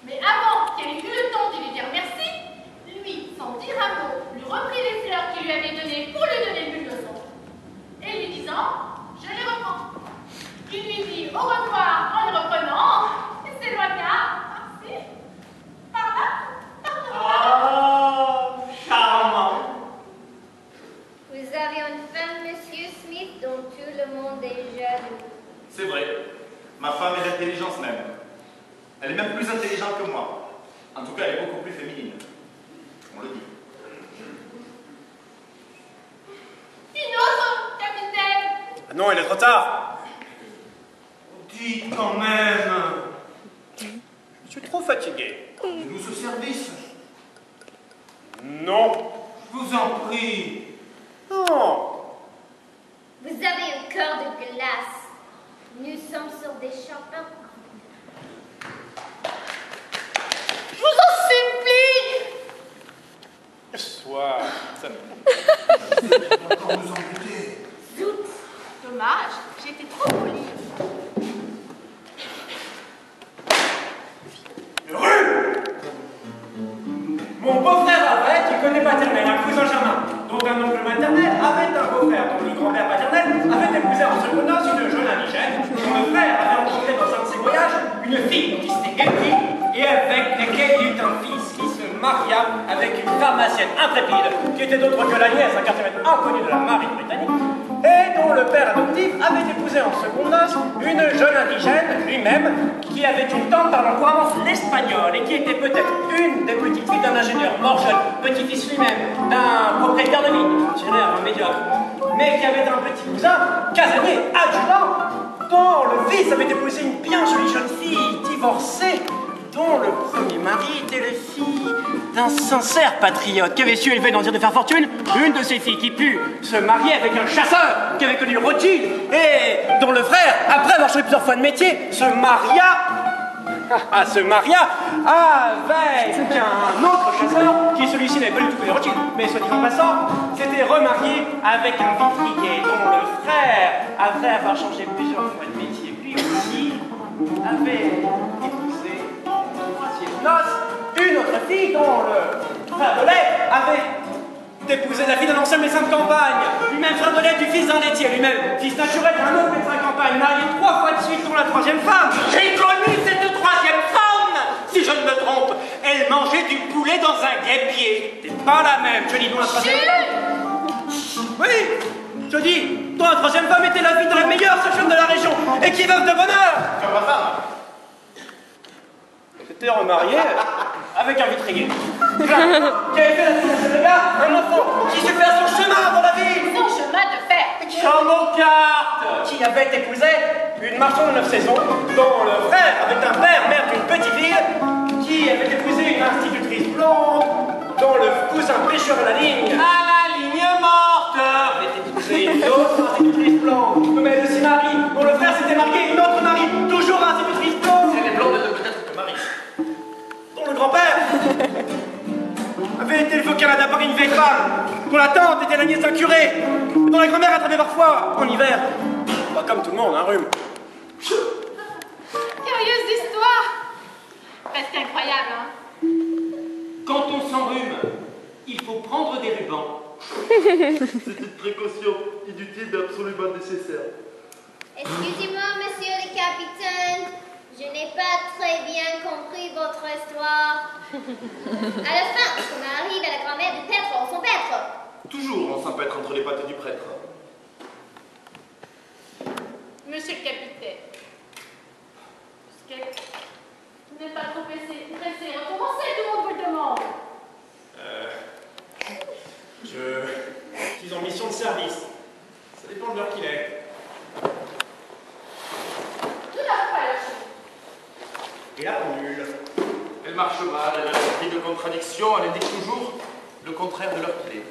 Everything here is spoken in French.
Mais avant qu'elle ait eu le temps de lui dire merci, lui, sans dire un mot, lui reprit les fleurs qu'il lui avait données pour lui donner une leçon. Et lui disant, je les reprends. Il lui dit au revoir en le reprenant, et s'éloigna, par-ci, par-là, par-là. Oh, charmant. Vous avez une femme, Monsieur Smith, dont tout le monde est jaloux. C'est vrai. Ma femme est d'intelligence même. Elle est même plus intelligente que moi. En tout cas, elle est beaucoup plus féminine. On le dit. Une autre, capitaine. Ah non, il est trop tard. Dites quand même. Je suis trop fatigué. Nous ce service. Non. Je vous en prie. Non. Vous avez un cœur de glace. Nous sommes sur des champins. Je vous en supplie. Soir. Encore nous embêter. Zut. Dommage, j'ai été trop polie. Rue. Mon beau-frère avait, qui connaît paternel, un cousin germain, dont un oncle maternel avait un beau-frère, dont le grand-père paternel avait épousé en seconde noce une jeune indigène, dont le frère avait rencontré dans un de ses voyages une fille dont il s'était épris et avec laquelle il eut un fils qui se maria avec une pharmacienne intrépide, qui était autre que la nièce, un quartier inconnu de la marine britannique, et dont le père adoptif avait épousé en seconde noce une jeune indigène, lui-même, qui avait une tante parlant couramment l'espagnol et qui était peut-être une des petites filles d'un ingénieur mort jeune, petit-fils lui-même, d'un propriétaire de mine, un médiocre, mais qui avait un petit cousin, casanier, adjudant, dont le fils avait épousé une bien jolie jeune fille divorcée, dont le premier mari était le fils d'un sincère patriote qui avait su élever dans le désir de faire fortune une de ses filles qui put se marier avec un chasseur qui avait connu Rothschild et dont le frère, après avoir changé plusieurs fois de métier, se maria avec un autre chasseur qui celui-ci n'avait pas du tout connu Rothschild, mais soit dit en passant, s'était remarié avec un vitrier dont le frère, après avoir changé plusieurs fois de métier, lui aussi avait épousé une autre fille dont le frère de lait avait épousé la fille d'un ancien médecin de campagne, lui-même frère de lait du fils d'un laitier, lui-même fils naturel d'un autre médecin de campagne, marié 3 fois de suite dont la 3e femme. J'ai connu cette 3e femme, si je ne me trompe. Elle mangeait du poulet dans un guêpier. C'est pas la même, je dis dont la 3e femme. Oui, je dis, dont la 3e femme était la fille de la meilleure sage-femme de la région et qui est veuve de bonheur. Comme ma femme. J'étais remarié avec un vitrier. Qui avait fait la fille de gars, un enfant qui s'est fait à son chemin dans la ville. Son chemin de fer. Jean Mocarte, qui avait épousé une marchande de 9 saisons, dont le frère avait un père, mère d'une petite ville, qui avait épousé une institutrice blonde, dont le cousin pêcheur à la ligne morte. avait épousé une autre institutrice blonde, nommée Lucie Marie, dont le frère s'était marié une autre Marie, toujours institutrice blonde. Si elle est blonde, elle doit peut-être que Marie. Dont le grand-père avait été élevé au Canada par une vieille femme, dont la tante était la nièce d'un curé, et dont la grand-mère attrapait parfois, en hiver, pas comme tout le monde, un rhume. Curieuse histoire. Presque incroyable, hein. Quand on s'enrhume, il faut prendre des rubans. C'est une précaution inutile mais absolument nécessaire. Excusez-moi, monsieur le capitaine. Je n'ai pas très bien compris votre histoire. À la fin, on arrive à la grand-mère du pêtre ou son pêtre. Toujours on s'empêtre entre les pattes du prêtre. Monsieur le capitaine. Vous n'êtes pas trop pressé. Recommencez, tout le monde vous le demande. Je suis en mission de service. Ça dépend de l'heure qu'il est. Tout n'a pas lâché. Et la pendule. Elle marche mal, elle a un esprit de contradiction, elle indique toujours le contraire de l'heure qu'il est.